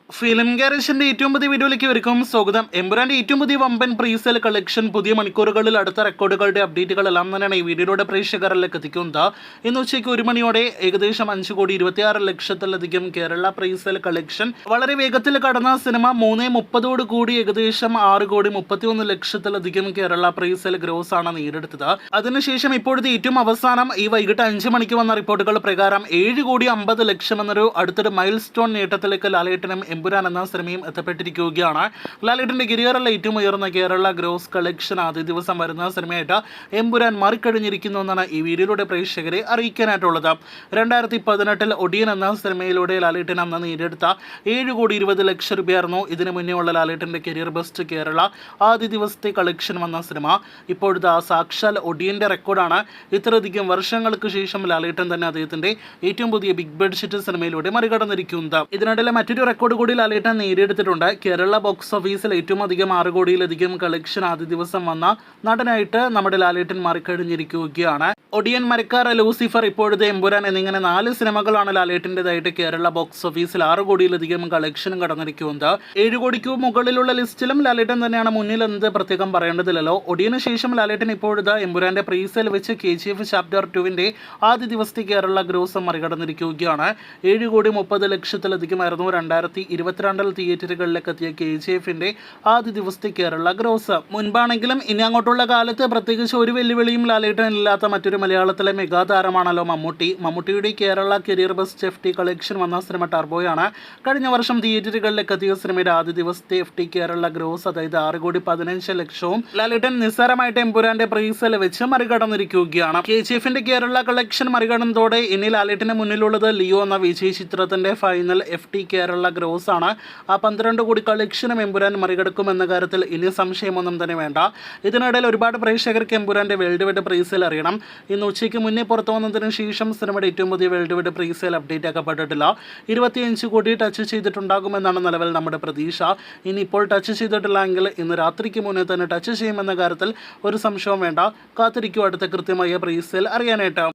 Film ഗാരേജിന്റെ ഏറ്റവും പുതിയ വീഡിയോയിലേക്ക് വരും സ്വാഗതം. എമ്പുരാന്റെ ഏറ്റവും പുതിയ വമ്പൻ പ്രീസെയിൽ കളക്ഷൻ പുതിയ മണിക്കൂറുകളിൽ അടുത്ത റെക്കോർഡുകളുടെ അപ്ഡേറ്റുകളെല്ലാം തന്നെയാണ് ഈ വീഡിയോയുടെ പ്രേക്ഷകരിലേക്ക് എത്തിക്കുന്നത്. ഇന്ന് ഉച്ചയ്ക്ക് 1 മണിയോടെ ഏകദേശം 5,26,00,000 കേരള പ്രീസെയിൽ കളക്ഷൻ വളരെ വേഗത്തിൽ കടന്ന സിനിമ 3:30 കൂടി ഏകദേശം 6,31,00,000 കേരള പ്രീസെയിൽ ഗ്രോസ് ആണ് നേടിയെടുത്തത്. അതിനുശേഷം ഇപ്പോഴത്തെ ഏറ്റവും അവസാനം ഈ വൈകിട്ട് 5 മണിക്ക് വന്ന റിപ്പോർട്ടുകൾ പ്രകാരം 7,50,00,000 എന്നൊരു അടുത്തൊരു മൈൽ സ്റ്റോൺ നേട്ടത്തിലേക്ക് ലാലേട്ടനും എമ്പുരാൻ എന്ന സിനിമയും എത്തപ്പെട്ടിരിക്കുകയാണ്. ലാലേട്ടന്റെ കരിയറിലെ ഏറ്റവും ഉയർന്ന കേരള ഗ്രോസ് കളക്ഷൻ ആദ്യ ദിവസം വരുന്ന സിനിമയായിട്ട് എമ്പുരാൻ മാറിക്കഴിഞ്ഞിരിക്കുന്നു എന്നാണ് ഈ വീഡിയോയിലൂടെ പ്രേക്ഷകരെ അറിയിക്കാനായിട്ടുള്ളത്. 2018 ഒടിയൻ എന്ന സിനിമയിലൂടെ ലാലേട്ടൻ അന്ന് നേടിയെടുത്ത 7,20,00,000 രൂപയായിരുന്നു ഇതിനു മുന്നേ ഉള്ള ലാലേട്ടന്റെ കരിയർ ബെസ്റ്റ് കേരള ആദ്യ ദിവസത്തെ കളക്ഷൻ വന്ന സിനിമ. ഇപ്പോഴത്തെ സാക്ഷാൽ ഒടിയന്റെ റെക്കോർഡാണ് ഇത്രയധികം വർഷങ്ങൾക്ക് ശേഷം ലാലേട്ടൻ തന്നെ അദ്ദേഹത്തിന്റെ ഏറ്റവും പുതിയ ബിഗ് ബഡ്ജറ്റ് സിനിമയിലൂടെ മറികടന്നിരിക്കുന്നത്. ഇതിനിടയിലെ മറ്റൊരു റെക്കോർഡ് കൂടി ലാലേട്ടൻ നേടിയെടുത്തിട്ടുണ്ട്. കേരള ബോക്സ് ഓഫീസിൽ ഏറ്റവും അധികം 6 കോടിയിലധികം കളക്ഷൻ ആദ്യ ദിവസം വന്ന നടനായിട്ട് നമ്മുടെ ലാലേട്ടൻ മാറിക്കഴിഞ്ഞിരിക്കുകയാണ്. ഒടിയൻ, മരക്കാർ, ലൂസിഫർ, ഇപ്പോഴത്തെ എമ്പുരാൻ എന്നിങ്ങനെ 4 സിനിമകളാണ് ലാലേട്ടൻ്റെതായിട്ട് കേരള ബോക്സ് ഓഫീസിൽ 6 കോടിയിലധികം കളക്ഷനും കടന്നിരിക്കുന്നത്. 7 കോടിക്ക് മുകളിലുള്ള ലിസ്റ്റിലും ലാലേട്ടൻ തന്നെയാണ് മുന്നിൽ എന്ന് പ്രത്യേകം പറയേണ്ടതില്ലല്ലോ. ഒടിയന് ശേഷം ലാലേട്ടൻ ഇപ്പോഴത്തെ എമ്പുരാന്റെ പ്രീസെയിൽ വെച്ച് KGF ചാപ്റ്റർ 2 ആദ്യ ദിവസത്തെ കേരള ഗ്രോസ് മറികടന്നിരിക്കുകയാണ്. 7,30,00,000 2022 തിയേറ്ററുകളിലേക്ക് എത്തിയ KGF ആദ്യ ദിവസത്തെ കേരള ഗ്രോസ്. മുൻപാണെങ്കിലും ഇനി അങ്ങോട്ടുള്ള കാലത്ത് പ്രത്യേകിച്ച് ഒരു വെല്ലുവിളിയും ലാലേട്ടൻ ഇല്ലാത്ത മറ്റൊരു മലയാളത്തിലെ മെഗാ താരമാണല്ലോ മമ്മൂട്ടി. മമ്മൂട്ടിയുടെ Kerala career best FT collection വന്ന സിനിമ ടർബോയാണ്. കഴിഞ്ഞ വർഷം തിയേറ്ററുകളിലേക്ക് എത്തിയ സിനിമയുടെ ആദ്യ ദിവസത്തെ FT കേരള ഗ്രോസ്, അതായത് 6,15,00,000 ലാലേട്ടൻ നിസ്സാരമായിട്ട് എമ്പുരാന്റെ പ്രീസെയിൽ വെച്ച് മറികടന്നിരിക്കുകയാണ്. KGF കേരള കളക്ഷൻ മറികടന്നതോടെ ഇനി ലാലേട്ടന് മുന്നിലുള്ളത് ലിയോ എന്ന വിജയ് ചിത്രത്തിന്റെ ഫൈനൽ FT കേരള ഗ്രോസ് ആണ്. ആ 12 കോടി കളക്ഷനും എമ്പുരാൻ മറികടക്കുമെന്ന കാര്യത്തിൽ ഇനി സംശയമൊന്നും തന്നെ വേണ്ട. ഇതിനിടയിൽ ഒരുപാട് പ്രേക്ഷകർക്ക് എമ്പുരാന്റെ വേൾഡ് വൈഡ് പ്രീസെയിൽ അറിയണം. ഇന്ന് ഉച്ചയ്ക്ക് മുന്നേ പുറത്തു വന്നതിന് ശേഷം സിനിമയുടെ ഏറ്റവും പുതിയ വേൾഡ് വൈഡ് പ്രീസെയിൽ അപ്ഡേറ്റ് ആക്കപ്പെട്ടിട്ടില്ല. 25 കോടി ടച്ച് ചെയ്തിട്ടുണ്ടാകുമെന്നാണ് നിലവിൽ നമ്മുടെ പ്രതീക്ഷ. ഇനി ഇപ്പോൾ ടച്ച് ചെയ്തിട്ടില്ല എങ്കിൽ ഇന്ന് രാത്രിക്ക് മുന്നേ തന്നെ ടച്ച് ചെയ്യുമെന്ന കാര്യത്തിൽ ഒരു സംശയവും വേണ്ട. കാത്തിരിക്കും അടുത്ത കൃത്യമായ പ്രീസെയിൽ അറിയാനായിട്ട്.